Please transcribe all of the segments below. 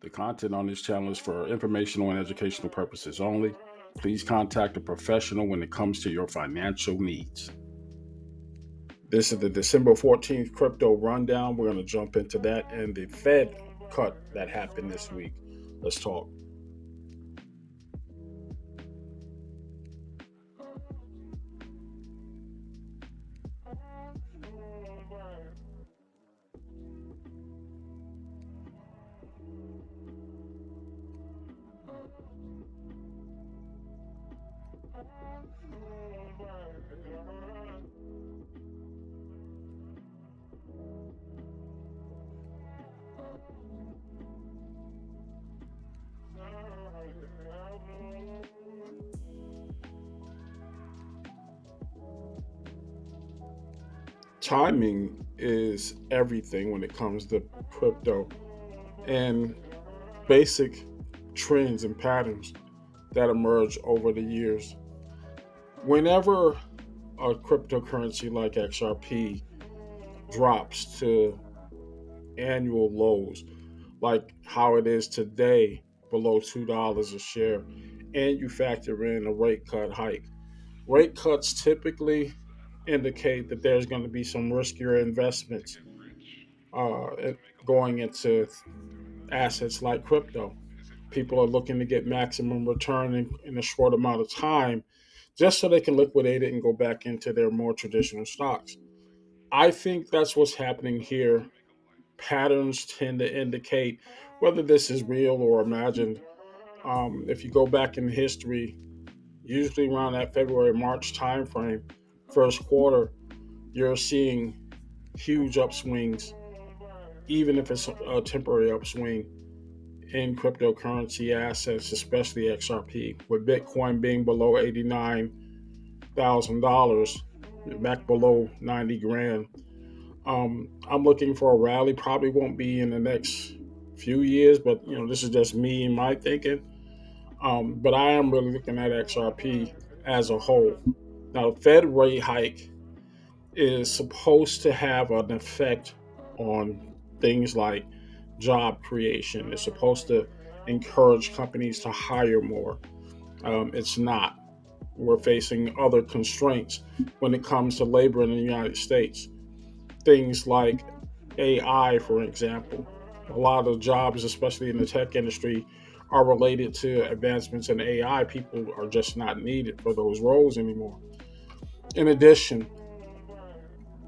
The content on this channel is for informational and educational purposes only. Please contact a professional when it comes to your financial needs. This is the December 14th crypto rundown. We're going to jump into that and the Fed cut that happened this week. Let's talk. Timing is everything when it comes to crypto and basic trends and patterns that emerge over the years. Whenever a cryptocurrency like XRP drops to annual lows, like how it is today, below $2 a share, and you factor in a rate cut hike. Rate cuts typically indicate that there's going to be some riskier investments uh, going into assets like crypto. People are looking to get maximum return in a short amount of time just so they can liquidate it and go back into their more traditional stocks. I think that's what's happening here. Patterns tend to indicate whether this is real or imagined. If you go back in history, usually around that February March timeframe, first quarter, you're seeing huge upswings, even if it's a temporary upswing in cryptocurrency assets, especially XRP, with Bitcoin being below $89,000, back below 90 grand. I'm looking for a rally. Probably won't be in the next few years, but this is just me and my thinking. But I am really looking at XRP as a whole. Now, the Fed rate hike is supposed to have an effect on things like job creation. It's supposed to encourage companies to hire more. It's not. We're facing other constraints when it comes to labor in the United States. Things like AI, for example. A lot of jobs, especially in the tech industry, are related to advancements in AI. People are just not needed for those roles anymore. In addition,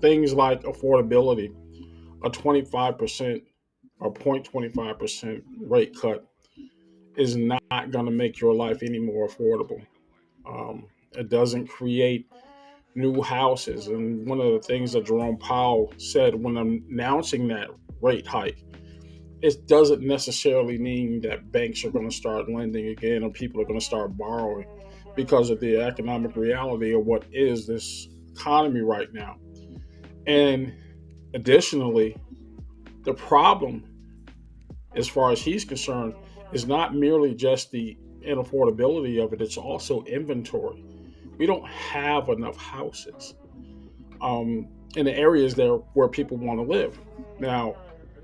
things like affordability, a 25% or 0.25% rate cut is not going to make your life any more affordable. It doesn't create new houses. And one of the things that Jerome Powell said when announcing that rate hike, it doesn't necessarily mean that banks are going to start lending again or people are going to start borrowing because of the economic reality of what is this economy right now. And additionally, the problem, as far as he's concerned, is not merely just the inaffordability of it, it's also inventory. We don't have enough houses in the areas there where people want to live. Now,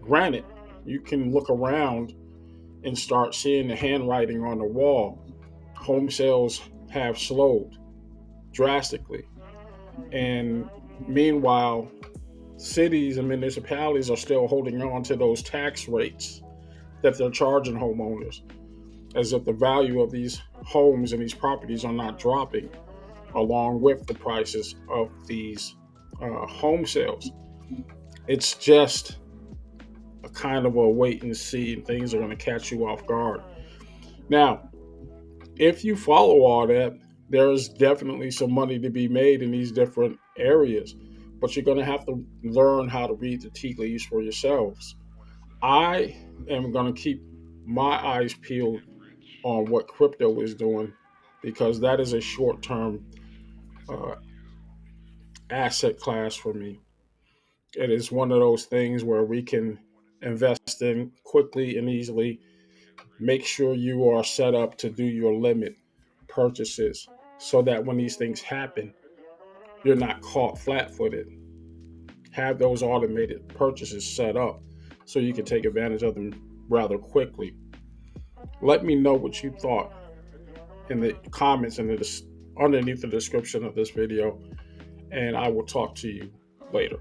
granted, you can look around and start seeing the handwriting on the wall. Home sales have slowed drastically. And meanwhile, cities and municipalities are still holding on to those tax rates that they're charging homeowners, as if the value of these homes and these properties are not dropping along with the prices of these home sales. It's just a kind of a wait and see, and things are going to catch you off guard. Now, if you follow all that, there's definitely some money to be made in these different areas, but you're going to have to learn how to read the tea leaves for yourselves. I am going to keep my eyes peeled on what crypto is doing because that is a short term uh, asset class for me. It is one of those things where we can invest in quickly and easily. Make sure you are set up to do your limit purchases so that when these things happen, you're not caught flat footed. Have those automated purchases set up so you can take advantage of them rather quickly. Let me know what you thought in the comments and underneath the description of this video, and I will talk to you later.